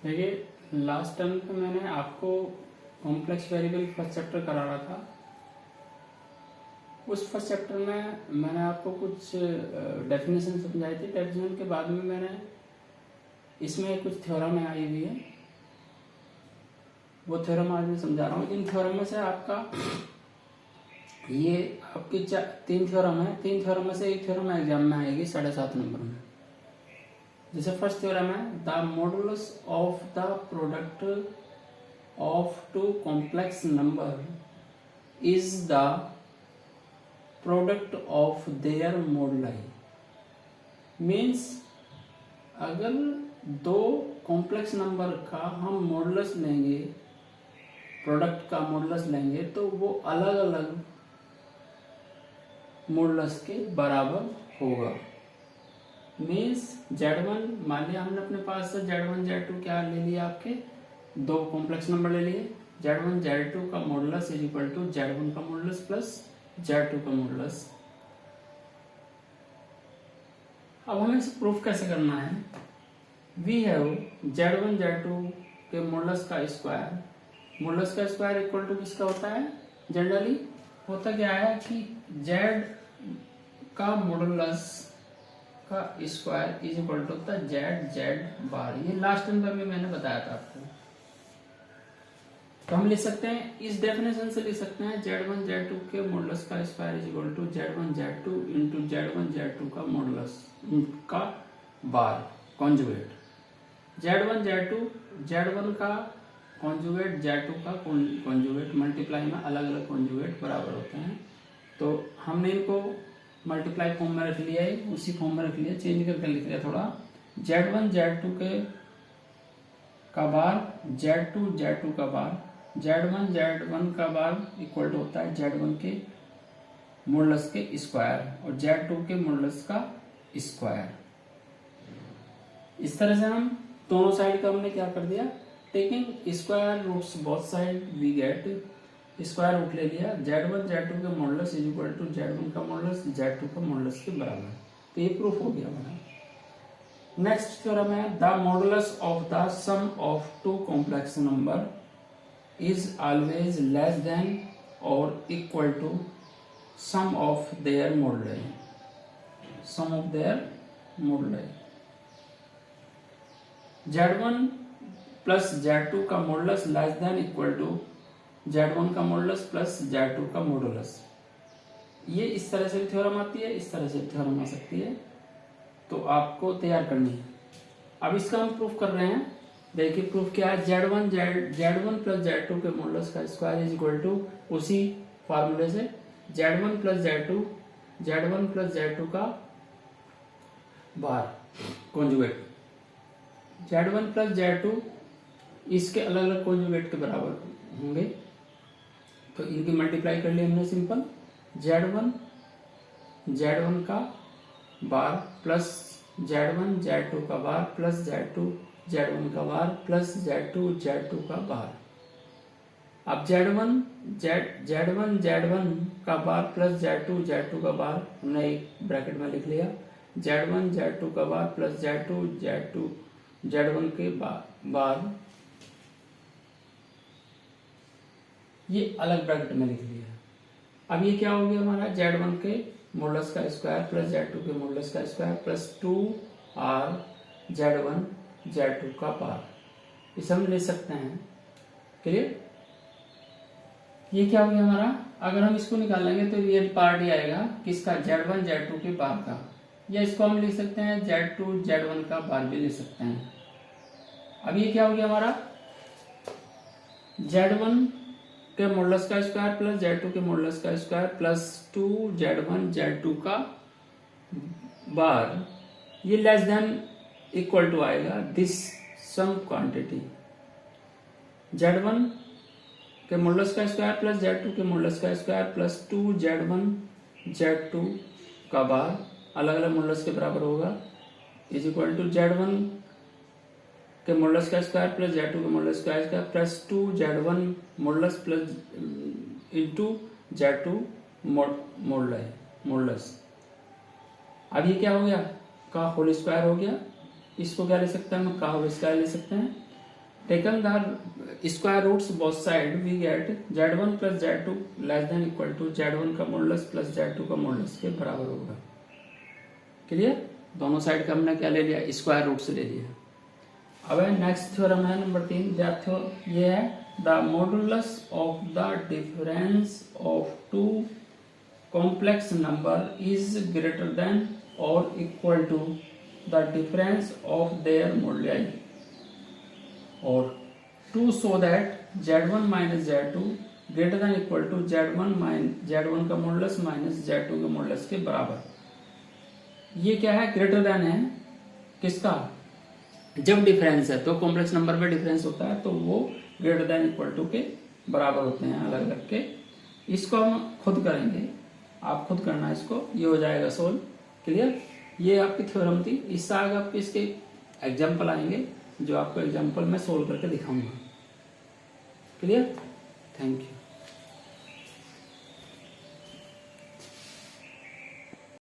देखिए last term पे मैंने आपको कॉम्प्लेक्स वेरिएबल फर्स्ट चैप्टर करा रहा था। उस फर्स्ट चैप्टर में मैंने आपको कुछ डेफिनेशन समझाई थी। डेफिनेशन के बाद में मैंने इसमें कुछ थ्योरम आई हुई है, वो थ्योरम आज मैं समझा रहा हूँ। इन थ्योरम में से आपका ये आपकी तीन थ्योरम है। तीन थ्योरम में से एक थ्योरम एग्जाम में आएगी 7.5 नंबर में। जैसे फर्स्ट थ्योरम है, the modulus of the product of two complex number is the product of their moduli. Means अगर दो कॉम्प्लेक्स नंबर का हम मॉडुलस लेंगे, प्रोडक्ट का मॉडुलस लेंगे, तो वो अलग अलग मॉडुलस के बराबर होगा। मीन्स Z1, मान लिया हमने अपने पास से Z1 Z2 क्या ले लिया, आपके दो कॉम्प्लेक्स नंबर ले लिए। Z1 Z2 का modulus is equal to Z1 का मॉडुलस प्लस Z2 का मॉडुलस। अब हमें इसे प्रूफ कैसे करना है। वी हैव Z1 Z2 के मॉडुलस का स्क्वायर। मॉडुलस का स्क्वायर इक्वल टू किसका होता है, जनरली होता क्या है कि Z का मॉडुलस का स्क्वायर इज इक्वल टू होता है Z बार। ये लास्ट नंबर में मैंने बताया था आपको। तो हम लिख सकते हैं, इस डेफिनेशन से लिख सकते हैं Z1 Z2 के मॉडुलस का square is equal to Z1 Z2 into Z1 Z2 का मॉडुलस का बार कॉन्जुगेट। Z1 Z2 Z1 का कॉन्जुगेट Z2 का कॉन्जुगेट मल्टीप्लाई में अलग अलग कॉन्जुगेट बराबर होते हैं। तो हमने इनको मल्टीप्लाई फॉर्म में रख लिया है, उसी फॉर्म में रख लिया, चेंज करके लिख लिया थोड़ा। Z1 Z2 के का बार Z2 Z2 का बार, Z1 Z1 का बार इक्वल टू होता है Z1 के मॉडुलस के स्क्वायर और Z2 के मॉडुलस का स्क्वायर। इस तरह से हम दोनों साइड का हमने क्या कर दिया, taking square roots both side we get square root ले लिया। Z1 Z2 के modulus is equal to Z1 का मॉडुलस Z2 का मॉडुलस के बराबर। तो ये प्रूफ हो गया हमारा। नेक्स्ट थ्योरम है, the modulus of the sum of two complex number is always less than और equal to sum of their moduli. Sum of their moduli. Z1 plus Z2 का modulus less than equal to Z1 का modulus plus Z2 का modulus. ये इस तरह से theorem आती है, इस तरह से थ्योरम आ सकती है, तो आपको तैयार करनी है। अब इसका हम प्रूफ कर रहे हैं। देखिए प्रूफ क्या है, Z1 प्लस Z2 के मॉडुलस का स्क्वायर इज इक्वल टू उसी फार्मूले से Z1 प्लस Z2 का बार कॉन्जुगेट। Z1 प्लस Z2 इसके अलग अलग कॉन्जुगेट के बराबर होंगे, तो इनकी मल्टीप्लाई कर लिया हमने सिंपल। Z1 का बार प्लस Z1 Z2 का बार प्लस Z2 Z1 का बार प्लस Z2 Z2 का बार। अब Z1 का बार प्लस Z2 Z2 का बार हमने एक ब्रैकेट में लिख लिया। Z1 Z2 का बार प्लस Z2 Z1 के बार, ये अलग ब्रैकेट में लिख लिया। अब ये क्या हो गया हमारा, Z1 के मॉडुलस का स्क्वायर प्लस Z2 के मॉडुलस का square plus 2R Z1 Z2 का बार। इसे हम ले सकते हैं। क्लियर। ये क्या हो गया हमारा, अगर हम इसको निकालेंगे तो रियल पार्ट ही आएगा किसका, Z1 Z2 के बार का, या इसको हम लिख सकते हैं Z2 Z1 का बार भी ले सकते हैं। अब ये क्या हो गया हमारा, Z1 के मॉडुलस का स्क्वायर प्लस Z2 के मॉडुलस का स्क्वायर प्लस 2Z1 Z2 का बार, ये लेस देन इक्वल टू आएगा दिस सम क्वांटिटी। Z1 के मॉडुलस का स्क्वायर प्लस Z2 के मॉडुलस का स्क्वायर प्लस 2Z1 Z2 का बार अलग अलग मॉडुलस के बराबर होगा इज इक्वल टू Z1 के मॉडुलस का स्क्वायर प्लस Z2 के मॉडुलस का square plus 2Z1 modulus plus into Z2 modulus. अब ये क्या हो गया, का होल स्क्वायर हो गया। इसको क्या ले सकते हैं हम, का होल स्क्वायर ले सकते हैं। Taken the square roots both side we get z1 plus z2 less than equal to z1 का मॉडुलस प्लस z2 का मॉडुलस के बराबर होगा। क्लियर? दोनों साइड का हमने क्या ले लिया, स्क्वायर रूट्स ले लिया। अब नेक्स्ट थ्योरम है नंबर 3, ये है the modulus of the difference of two complex number is greater than और equal to the difference of their moduli, और to so that z1 minus z2 greater than equal to z1 का modulus minus z2 के modulus के बराबर। ये क्या है, greater than है किसका, जब डिफरेंस है तो कॉम्प्लेक्स नंबर में डिफरेंस होता है तो वो ग्रेटर देन इक्वल टू के बराबर होते हैं अलग अलग के। इसको हम खुद करेंगे, आप खुद करना इसको, ये हो जाएगा सोल्व। क्लियर? ये आपकी थ्योरम थी। इससे आगे आपके इसके एग्जाम्पल आएंगे जो आपको एग्जाम्पल में सोल्व करके दिखाऊंगा। क्लियर? Thank you.